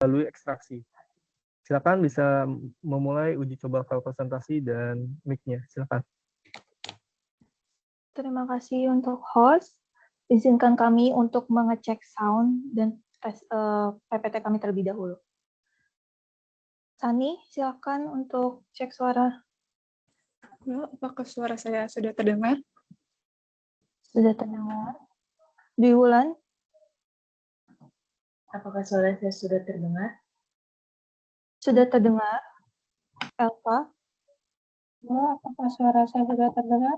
melalui ekstraksi. Silakan bisa memulai uji coba file presentasi dan mic-nya. Silakan. Terima kasih untuk host. Izinkan kami untuk mengecek sound dan PPT kami terlebih dahulu. Sani, silakan untuk cek suara. Apakah suara saya sudah terdengar? Sudah terdengar. Dwi Wulan, Apakah suara saya sudah terdengar? sudah terdengar. Elva, Apakah suara saya sudah terdengar?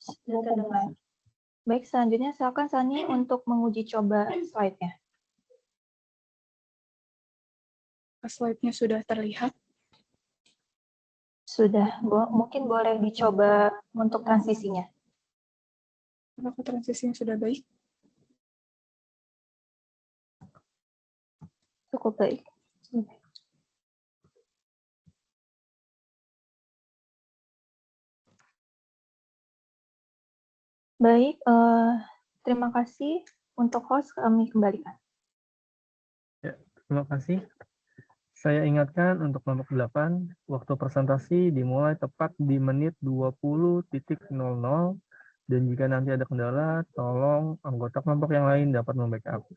sudah terdengar. Baik, selanjutnya silakan Sani untuk menguji coba slide-nya. Slide-nya sudah terlihat. Sudah, mungkin boleh dicoba untuk transisinya. Apakah transisinya sudah baik? Cukup baik. Baik, terima kasih untuk host, kami kembalikan. Ya, terima kasih. Saya ingatkan untuk kelompok 8, waktu presentasi dimulai tepat di menit 20.00 dan jika nanti ada kendala, tolong anggota kelompok yang lain dapat membackup.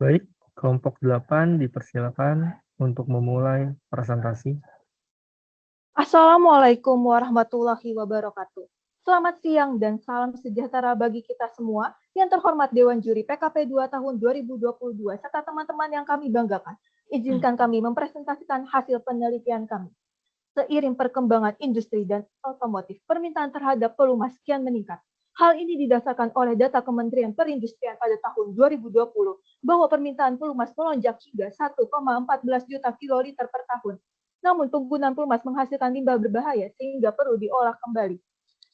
Baik, kelompok 8 dipersilakan untuk memulai presentasi. Assalamualaikum warahmatullahi wabarakatuh. Selamat siang dan salam sejahtera bagi kita semua yang terhormat Dewan Juri PKP 2 tahun 2022 serta teman-teman yang kami banggakan. Izinkan kami mempresentasikan hasil penelitian kami. Seiring perkembangan industri dan otomotif, permintaan terhadap pelumas kian meningkat. Hal ini didasarkan oleh data Kementerian Perindustrian pada tahun 2020 bahwa permintaan pelumas melonjak hingga 1,14 juta kiloliter per tahun. Namun penggunaan pelumas menghasilkan limbah berbahaya sehingga perlu diolah kembali.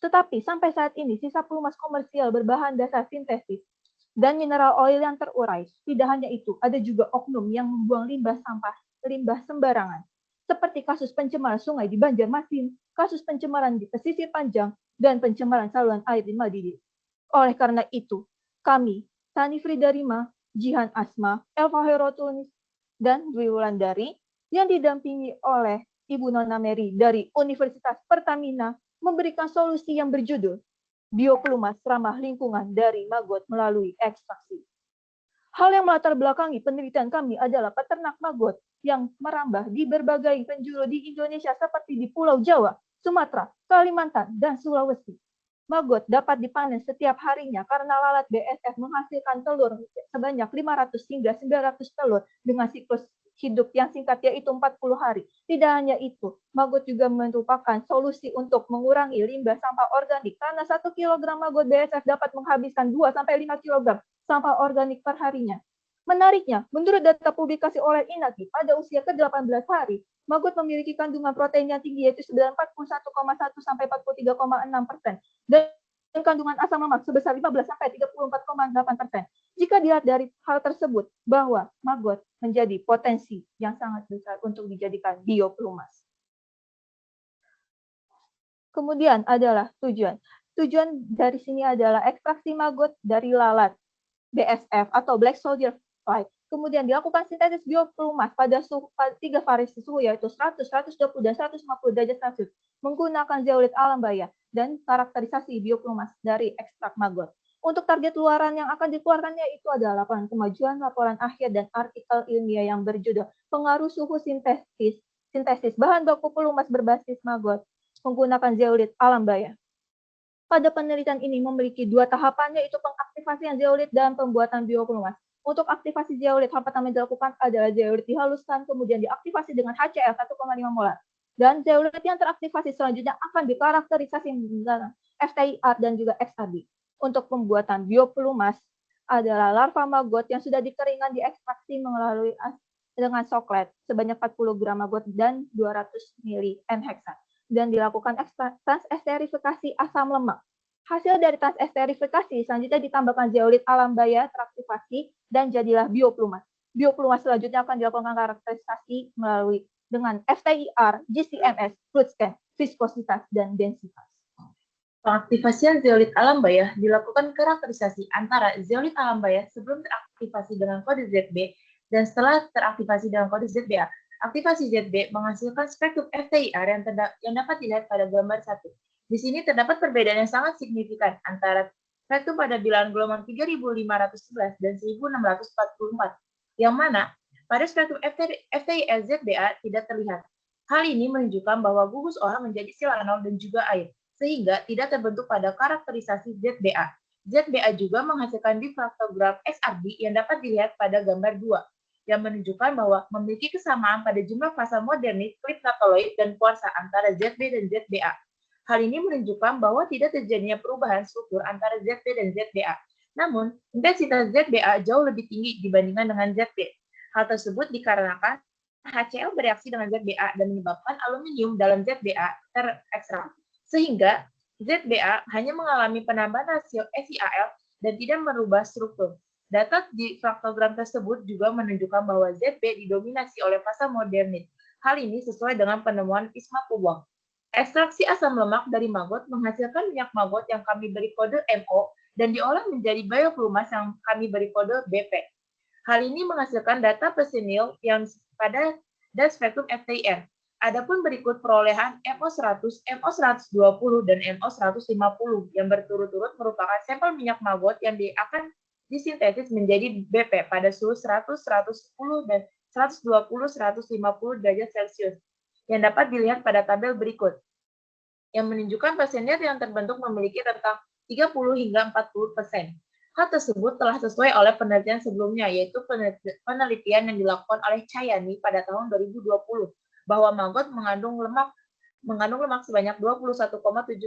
Tetapi sampai saat ini sisa pelumas komersial berbahan dasar sintetis dan mineral oil yang terurai. Tidak hanya itu, ada juga oknum yang membuang limbah sembarangan. Seperti kasus pencemaran sungai di Banjarmasin, kasus pencemaran di pesisir Panjang, dan pencemaran saluran air di Madidi. Oleh karena itu, kami, Tani Frida Rima, Jihan Asma, Elva Herotunis, dan Dwi Wulandari, yang didampingi oleh Ibu Nona Mary dari Universitas Pertamina, memberikan solusi yang berjudul Biopelumas Ramah Lingkungan dari Maggot melalui ekstraksi. Hal yang melatar belakangi penelitian kami adalah peternak maggot yang merambah di berbagai penjuru di Indonesia seperti di Pulau Jawa, Sumatera, Kalimantan, dan Sulawesi. Maggot dapat dipanen setiap harinya karena lalat BSF menghasilkan telur sebanyak 500 hingga 900 telur dengan siklus hidup yang singkat yaitu 40 hari. Tidak hanya itu, maggot juga merupakan solusi untuk mengurangi limbah sampah organik karena 1 kg maggot BSF dapat menghabiskan 2 sampai 5 kg sampah organik per harinya. Menariknya, menurut data publikasi oleh INAGI pada usia ke-18 hari, maggot memiliki kandungan protein yang tinggi yaitu 41,1 sampai 43,6% dan kandungan asam lemak sebesar 15 sampai 34,8%. Jika dilihat dari hal tersebut bahwa maggot menjadi potensi yang sangat besar untuk dijadikan biopelumas. Kemudian adalah tujuan. Tujuan dari sini adalah ekstraksi maggot dari lalat BSF atau Black Soldier Fly. Kemudian dilakukan sintesis biopelumas pada 3 variasi suhu yaitu 100, 120, dan 150 derajat Celcius menggunakan zeolit alam baya dan karakterisasi biopelumas dari ekstrak maggot. Untuk target luaran yang akan dikeluarkannya itu adalah kemajuan laporan akhir dan artikel ilmiah yang berjudul Pengaruh Suhu Sintesis Bahan Baku Pelumas Berbasis Maggot menggunakan zeolit alam baya. Pada penelitian ini memiliki 2 tahapan yaitu pengaktifasian zeolit dan pembuatan biopelumas. Untuk aktivasi zeolit, hal pertama yang dilakukan adalah zeolit dihaluskan, kemudian diaktifasi dengan HCl 1,5 molar. Dan zeolit yang teraktivasi selanjutnya akan dikarakterisasi dengan FTIR dan juga XRD. Untuk pembuatan biopelumas adalah larva maggot yang sudah dikeringkan diekstraksi melalui dengan soklet sebanyak 40 gram maggot dan 200 ml N-heksa. Dan dilakukan transesterifikasi asam lemak. Hasil dari transesterifikasi selanjutnya ditambahkan zeolit alam baya teraktivasi dan jadilah biopelumas. Biopelumas selanjutnya akan dilakukan karakterisasi melalui dengan FTIR, GCMS, fluid scan, viskositas, dan densitas. Pengaktifasian zeolit alam baya dilakukan karakterisasi antara zeolit alam baya sebelum teraktivasi dengan kode ZB dan setelah teraktivasi dengan kode ZBA. Aktivasi ZB menghasilkan spektrum FTIR yang dapat dilihat pada gambar 1. Di sini terdapat perbedaan yang sangat signifikan antara spektrum pada bilangan gelombang 3511 dan 1644, yang mana pada spektrum FTIR ZBA tidak terlihat. Hal ini menunjukkan bahwa gugus OH menjadi silanol dan juga air, sehingga tidak terbentuk pada karakterisasi ZBA. ZBA juga menghasilkan difraktogram XRD yang dapat dilihat pada gambar 2, yang menunjukkan bahwa memiliki kesamaan pada jumlah fasa modernit, klip nataloid, dan kuarsa antara ZB dan ZBA. Hal ini menunjukkan bahwa tidak terjadinya perubahan struktur antara ZB dan ZBA. Namun, intensitas ZBA jauh lebih tinggi dibandingkan dengan ZB. Hal tersebut dikarenakan HCl bereaksi dengan ZBA dan menyebabkan aluminium dalam ZBA terekstrak, sehingga ZBA hanya mengalami penambahan rasio SiAl dan tidak merubah struktur. Data di faktogram tersebut juga menunjukkan bahwa ZB didominasi oleh fasa modernit. Hal ini sesuai dengan penemuan Isma Pubwang. Ekstraksi asam lemak dari maggot menghasilkan minyak maggot yang kami beri kode MO dan diolah menjadi biopelumas yang kami beri kode BP. Hal ini menghasilkan data personil yang pada dan spektrum FTIR. Adapun berikut perolehan MO100, MO120, dan MO150 yang berturut-turut merupakan sampel minyak maggot yang akan disintesis menjadi BP pada suhu 100, 110, dan 120, 150 derajat Celcius, yang dapat dilihat pada tabel berikut, yang menunjukkan personil yang terbentuk memiliki rentang 30 hingga 40%. Hal tersebut telah sesuai oleh penelitian sebelumnya, yaitu penelitian yang dilakukan oleh Chayani pada tahun 2020, bahwa maggot mengandung lemak sebanyak 21,17%.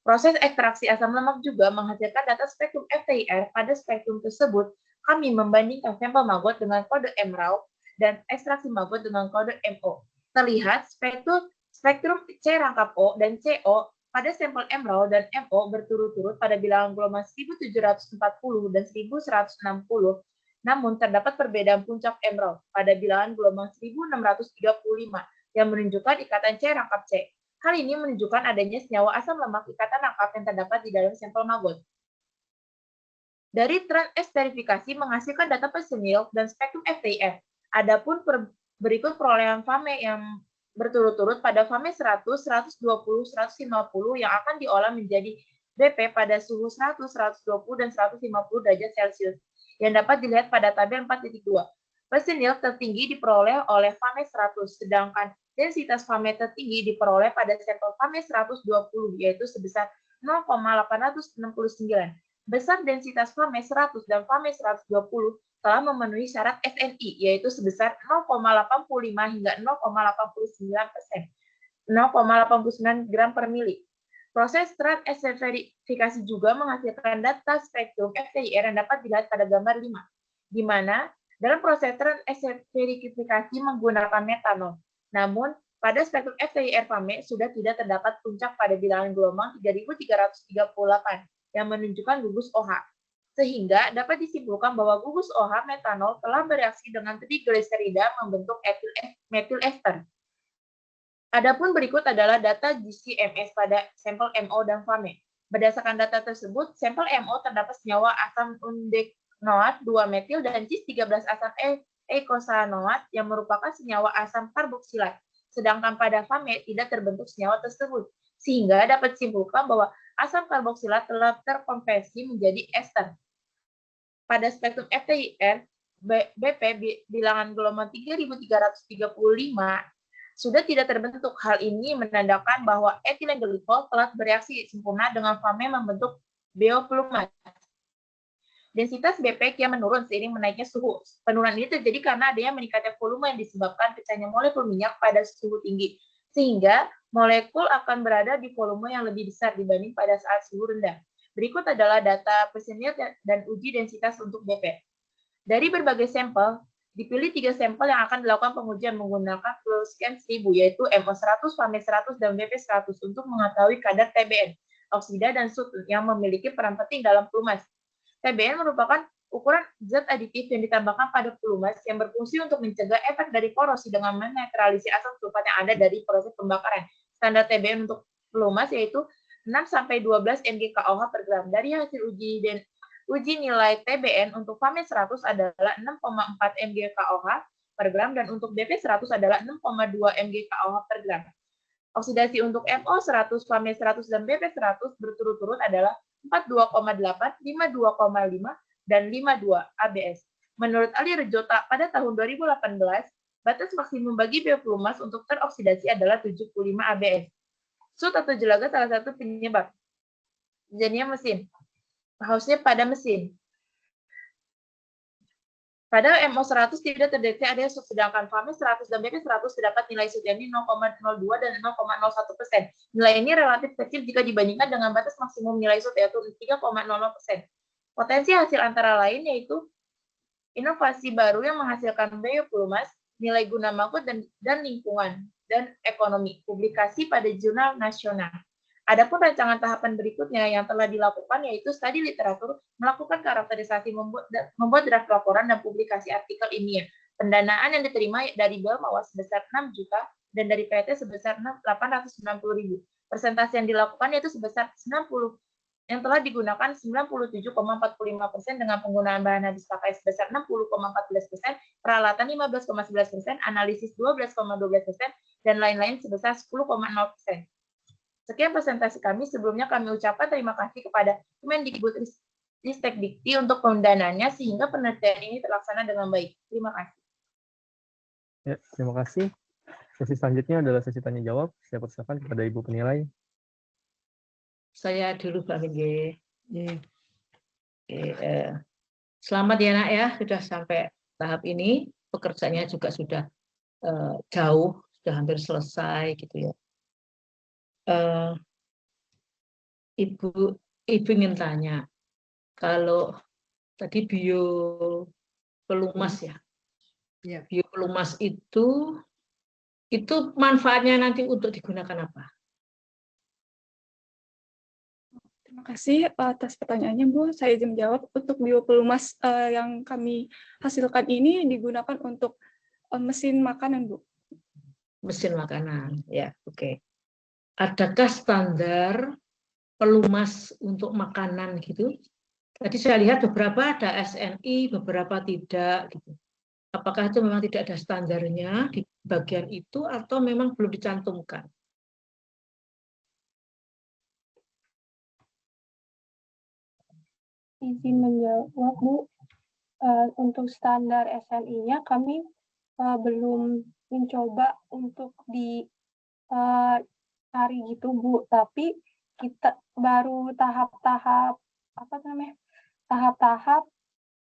Proses ekstraksi asam lemak juga menghasilkan data spektrum FTIR. Pada spektrum tersebut, kami membandingkan sampel maggot dengan kode MRAW dan ekstraksi maggot dengan kode MO. Terlihat spektrum C rangkap O dan CO pada sampel MRAW dan MO berturut-turut pada bilangan gelombang 1740 dan 1160, namun terdapat perbedaan puncak MRAW pada bilangan gelombang 1635 yang menunjukkan ikatan C rangkap C. Hal ini menunjukkan adanya senyawa asam lemak ikatan rangkap yang terdapat di dalam sampel maggot. Dari transesterifikasi menghasilkan data personil dan spektrum FTIR. Adapun berikut perolehan FAME yang berturut-turut pada FAME 100, 120, 150 yang akan diolah menjadi BP pada suhu 100, 120, dan 150 derajat Celcius, yang dapat dilihat pada tabel 4.2. Personil tertinggi diperoleh oleh FAME 100, sedangkan densitas FAME tertinggi diperoleh pada sampel FAME 120, yaitu sebesar 0,869. Besar densitas FAME 100 dan FAME 120 telah memenuhi syarat SNI, yaitu sebesar 0,85 hingga 0,89%, 0,89 gram per mili. Proses trans-asset verifikasi juga menghasilkan data spektrum FTIR yang dapat dilihat pada gambar 5, di mana dalam proses trans-asset verifikasi menggunakan metanol. Namun, pada spektrum FTIR FAME sudah tidak terdapat puncak pada bilangan gelombang 3338 yang menunjukkan gugus OH. Sehingga dapat disimpulkan bahwa gugus OH metanol telah bereaksi dengan trigliserida membentuk metil ester. Adapun berikut adalah data GC-MS pada sampel MO dan FAME. Berdasarkan data tersebut, sampel MO terdapat senyawa asam undeknoat 2-metil dan cis-13 asam eikosanoat yang merupakan senyawa asam karboksilat. Sedangkan pada FAME tidak terbentuk senyawa tersebut. Sehingga dapat disimpulkan bahwa asam karboksilat telah terkonversi menjadi ester. Pada spektrum FTIR, BP bilangan gelombang 3335 sudah tidak terbentuk. Hal ini menandakan bahwa etilen glikol telah bereaksi sempurna dengan FAME membentuk bioflumas. Densitas BP kian menurun seiring menaiknya suhu. Penurunan ini terjadi karena adanya meningkatnya volume yang disebabkan pecahnya molekul minyak pada suhu tinggi, sehingga molekul akan berada di volume yang lebih besar dibanding pada saat suhu rendah. Berikut adalah data personil dan uji densitas untuk BP. Dari berbagai sampel, dipilih 3 sampel yang akan dilakukan pengujian menggunakan flow scan 1000, yaitu MO100, FAME 100, dan BP 100 untuk mengetahui kadar TBN, oksida, dan sut yang memiliki peran penting dalam pelumas. TBN merupakan ukuran zat aditif yang ditambahkan pada pelumas yang berfungsi untuk mencegah efek dari korosi dengan menetralisir asam sulfat yang ada dari proses pembakaran. Standar TBN untuk pelumas yaitu 6-12 mg/KOH per gram. Dari hasil uji nilai TBN untuk FAME 100 adalah 6,4 mg/KOH per gram dan untuk BP 100 adalah 6,2 mg/KOH per gram. Oksidasi untuk MO 100, FAME 100, dan BP 100 berturut-turut adalah 42,8, 52,5, dan 52 ABS. Menurut Ali Rejota, pada tahun 2018, batas maksimum bagi bioflumas untuk teroksidasi adalah 75 ABS. Sut atau jelaga salah satu penyebab. Jenisnya mesin. Hausnya pada mesin. Pada MO100 tidak terdeteksi adanya sut, sedangkan FAME 100 dan BP 100 terdapat nilai sut yakni 0,02 dan 0,01%. Nilai ini relatif kecil jika dibandingkan dengan batas maksimum nilai sut yaitu 3,00%. Potensi hasil antara lain yaitu inovasi baru yang menghasilkan bioflumas, nilai guna mahkot dan lingkungan dan ekonomi, publikasi pada jurnal nasional. Adapun rancangan tahapan berikutnya yang telah dilakukan yaitu studi literatur, melakukan karakterisasi, membuat draft laporan dan publikasi artikel ilmiah. Pendanaan yang diterima dari Belmawa sebesar 6 juta dan dari PT sebesar 890.000. Persentase yang dilakukan yaitu sebesar 90, yang telah digunakan 97,45% dengan penggunaan bahan habis pakai sebesar 60,14%, peralatan 15,11%, analisis 12,12%, dan lain-lain sebesar 10,0%. Sekian presentasi kami. Sebelumnya kami ucapkan terima kasih kepada Kemendikbudristek-Dikti untuk pendanaannya sehingga penelitian ini terlaksana dengan baik. Terima kasih. Ya, terima kasih. Sesi selanjutnya adalah sesi tanya jawab. Saya persilakan kepada Ibu penilai. Saya dulu Pak Minggi. Selamat ya nak ya, sudah sampai tahap ini. Pekerjaannya juga sudah jauh, sudah hampir selesai gitu ya. Ibu ingin tanya, kalau tadi biopelumas ya, biopelumas itu manfaatnya nanti untuk digunakan apa? Terima kasih atas pertanyaannya, Bu. Saya izin menjawab. Untuk biopelumas yang kami hasilkan ini digunakan untuk mesin makanan, Bu. Mesin makanan, ya, oke. Adakah standar pelumas untuk makanan gitu? Tadi saya lihat beberapa ada SNI, beberapa tidak gitu. Apakah itu memang tidak ada standarnya di bagian itu atau memang belum dicantumkan? Izin menjawab, Bu. Untuk standar SNI-nya kami belum mencoba untuk dicari gitu, Bu. Tapi kita baru tahap-tahap apa namanya? Tahap-tahap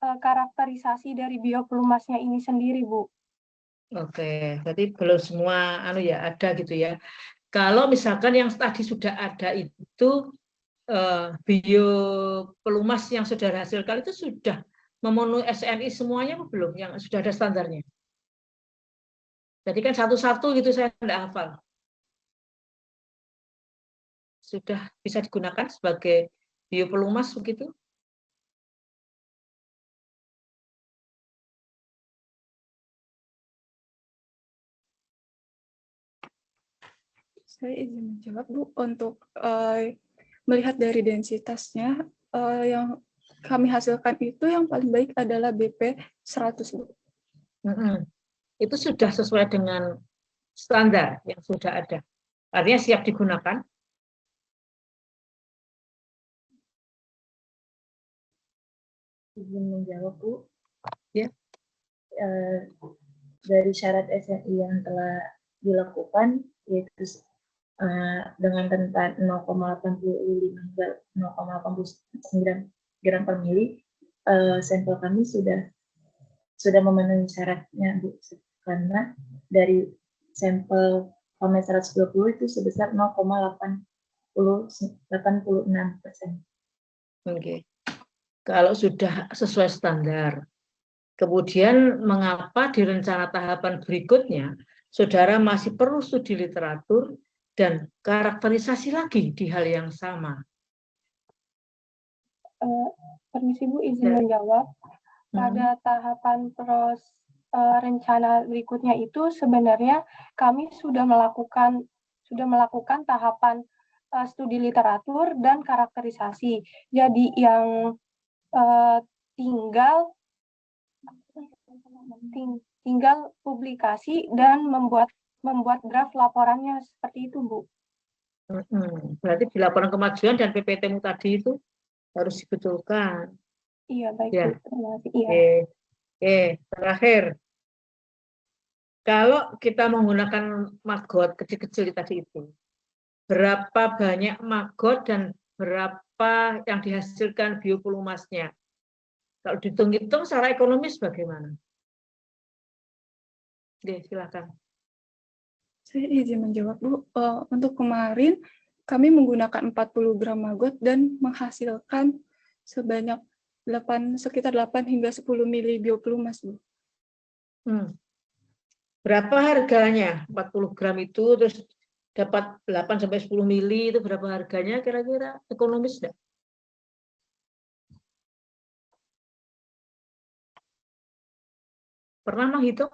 karakterisasi dari biopelumasnya ini sendiri, Bu. Oke, berarti belum semua ya ada gitu ya. Kalau misalkan yang tadi sudah ada itu biopelumas yang sudah dihasilkan itu sudah memenuhi SNI semuanya apa belum? Yang sudah ada standarnya. Jadi kan satu-satu gitu saya tidak hafal. Sudah bisa digunakan sebagai biopelumas begitu? Saya izin menjawab, Bu, untuk melihat dari densitasnya, yang kami hasilkan itu yang paling baik adalah BP 100, Bu. Itu sudah sesuai dengan standar yang sudah ada. Artinya siap digunakan. Izin menjawab, Bu. Ya. Dari syarat SNI yang telah dilakukan, yaitu dengan rentan 0,85 hingga 0,89 gram per mili, sampel kami sudah memenuhi syaratnya, Bu, karena dari sampel PAME 120 itu sebesar 0,86%. Oke. Kalau sudah sesuai standar, kemudian mengapa di rencana tahapan berikutnya saudara masih perlu studi literatur dan karakterisasi lagi di hal yang sama? Permisi, Bu, izin menjawab. Pada tahapan rencana berikutnya itu sebenarnya kami sudah melakukan tahapan studi literatur dan karakterisasi. Jadi yang tinggal publikasi dan membuat draft laporannya seperti itu, Bu. Berarti di laporan kemajuan dan PPT-mu tadi itu harus dibetulkan. Iya, baik, ya. Bu. Terima kasih. Iya. Oke, terakhir. Kalau kita menggunakan maggot kecil-kecil tadi itu, berapa banyak maggot dan berapa yang dihasilkan biopelumasnya? Kalau dihitung-hitung secara ekonomis bagaimana? Oke, silakan. Saya izin menjawab, Bu. Untuk kemarin kami menggunakan 40 gram maggot dan menghasilkan sekitar 8 hingga 10 mili biopelumas, Bu. Berapa harganya? 40 gram itu terus dapat 8 sampai 10 mili itu berapa harganya kira-kira? Ekonomis enggak? Pernah menghitung?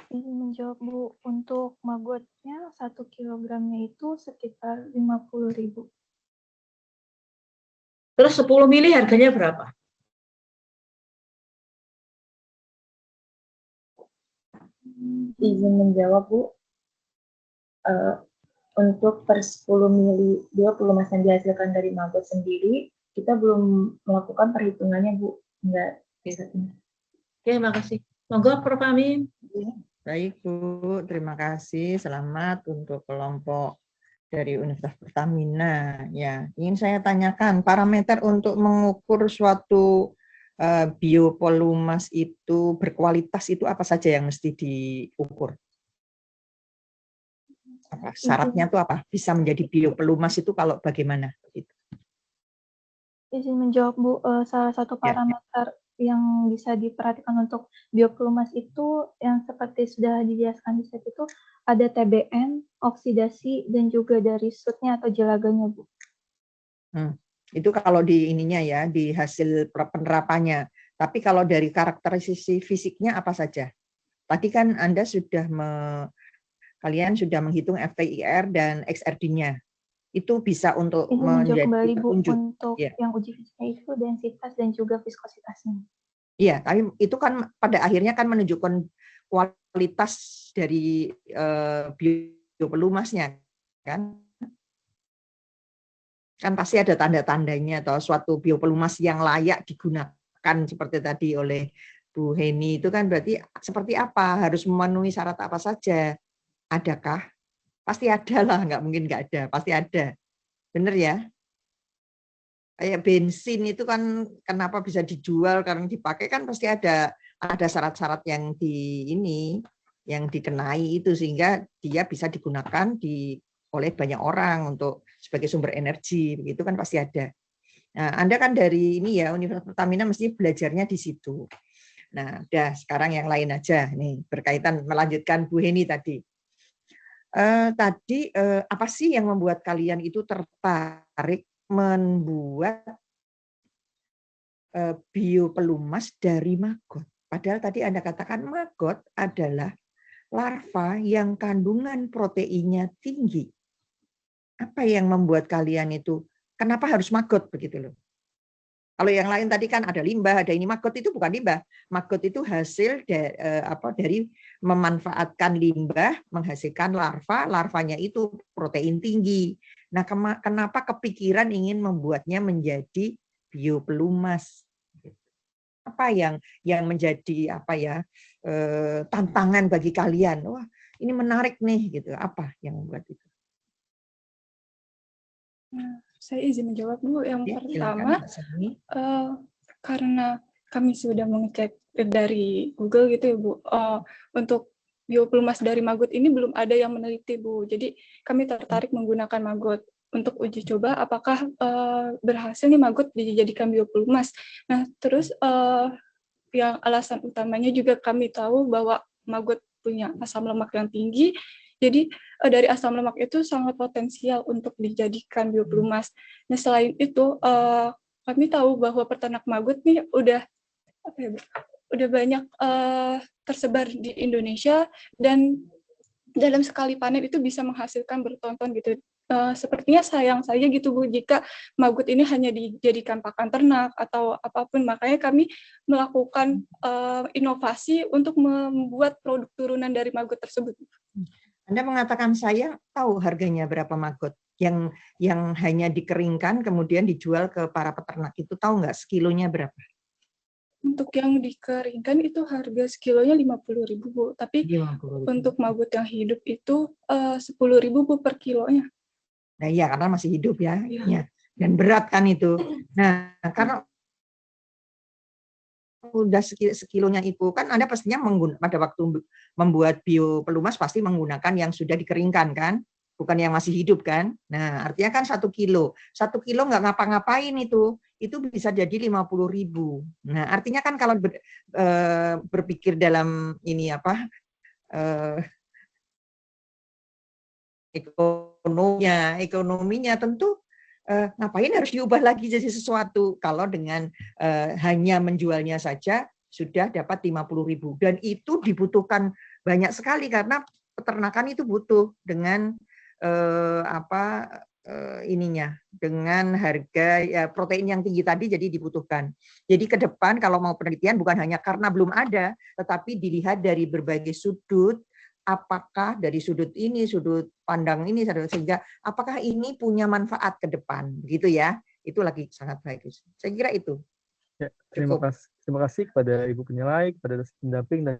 Izin menjawab, Bu. Untuk maggotnya 1 kilogramnya itu sekitar 50.000. Terus 10 mili harganya berapa? Izin menjawab, Bu. Untuk per 10 mili biopelumas yang dihasilkan dari maggot sendiri, kita belum melakukan perhitungannya, Bu. Enggak bisa. Oke, makasih. Monggo, Prof. Amin. Baik, Bu. Terima kasih. Selamat untuk kelompok dari Universitas Pertamina. Ya, ingin saya tanyakan parameter untuk mengukur suatu biopelumas itu berkualitas itu apa saja yang mesti diukur? Apa syaratnya itu apa? Bisa menjadi biopelumas itu kalau bagaimana? Izin menjawab, Bu. Salah satu parameter yang bisa diperhatikan untuk biopelumas itu yang seperti sudah dijelaskan di slide itu ada TBN, oksidasi, dan juga dari sutnya atau jelaganya, Bu. Itu kalau di ininya ya, di hasil penerapannya. Tapi kalau dari karakterisasi fisiknya apa saja? Tadi kan Anda sudah kalian sudah menghitung FTIR dan XRD-nya. Itu bisa untuk menjadi kembali, Bu, petunjuk. untuk yang uji fisiknya itu densitas dan juga viskositasnya. Iya, tapi itu kan pada akhirnya kan menunjukkan kualitas dari biopelumasnya, kan? Kan pasti ada tanda-tandanya atau suatu biopelumas yang layak digunakan seperti tadi oleh Bu Heni itu kan berarti seperti apa, harus memenuhi syarat apa saja. Adakah? Pasti ada lah, nggak mungkin nggak ada, pasti ada. Bener ya? Kayak bensin itu kan kenapa bisa dijual karena dipakai kan pasti ada syarat-syarat yang yang dikenai itu sehingga dia bisa digunakan oleh banyak orang untuk sebagai sumber energi, begitu kan pasti ada. Nah, Anda kan dari ini ya Universitas Pertamina mesti belajarnya di situ. Nah, udah sekarang yang lain aja nih berkaitan melanjutkan Bu Heni tadi. Apa sih yang membuat kalian itu tertarik membuat biopelumas dari maggot? Padahal tadi Anda katakan maggot adalah larva yang kandungan proteinnya tinggi. Apa yang membuat kalian itu, kenapa harus maggot begitu loh? Kalau yang lain tadi kan ada limbah, ada ini, maggot itu bukan limbah. Maggot itu hasil dari memanfaatkan limbah, menghasilkan larva, larvanya itu protein tinggi. Nah, kenapa kepikiran ingin membuatnya menjadi biopelumas? Apa yang menjadi tantangan bagi kalian? Wah, ini menarik nih gitu. Apa yang membuat itu? Saya izin menjawab Bu. Yang Ya, pertama, silakan, karena kami sudah mengecek dari Google gitu ya Bu, untuk biopelumas dari maggot ini belum ada yang meneliti Bu. Jadi kami tertarik menggunakan maggot untuk uji coba apakah berhasil nih maggot dijadikan biopelumas. Nah terus yang alasan utamanya juga kami tahu bahwa maggot punya asam lemak yang tinggi. Jadi dari asam lemak itu sangat potensial untuk dijadikan biopelumas. Nah selain itu kami tahu bahwa peternak maggot nih udah banyak tersebar di Indonesia dan dalam sekali panen itu bisa menghasilkan bertonton gitu. Sepertinya sayang saja gitu Bu jika maggot ini hanya dijadikan pakan ternak atau apapun. Makanya kami melakukan inovasi untuk membuat produk turunan dari maggot tersebut. Anda mengatakan saya tahu harganya berapa maggot yang hanya dikeringkan kemudian dijual ke para peternak itu, tahu nggak sekilonya berapa? Untuk yang dikeringkan itu harga sekilonya 50.000 Bu, tapi 50.000. untuk maggot yang hidup itu 10.000 Bu per kilonya. Nah iya karena masih hidup ya. Dan berat kan itu. Nah karena udah sekilonya itu kan Anda pastinya pada waktu membuat biopelumas pasti menggunakan yang sudah dikeringkan kan, bukan yang masih hidup kan. Nah artinya kan 1 kilo nggak ngapa-ngapain itu bisa jadi 50.000. Nah artinya kan kalau berpikir dalam ini ekonominya tentu ngapain harus diubah lagi jadi sesuatu kalau dengan hanya menjualnya saja sudah dapat 50.000 dan itu dibutuhkan banyak sekali karena peternakan itu butuh dengan dengan harga protein yang tinggi tadi jadi dibutuhkan. Jadi ke depan kalau mau penelitian bukan hanya karena belum ada tetapi dilihat dari berbagai sudut. Apakah dari sudut ini, sudut pandang ini, sehingga apakah ini punya manfaat ke depan, begitu ya? Itu lagi sangat bagus. Saya kira itu. Ya, terima kasih kepada Ibu Penyelai, kepada dosen pendamping dan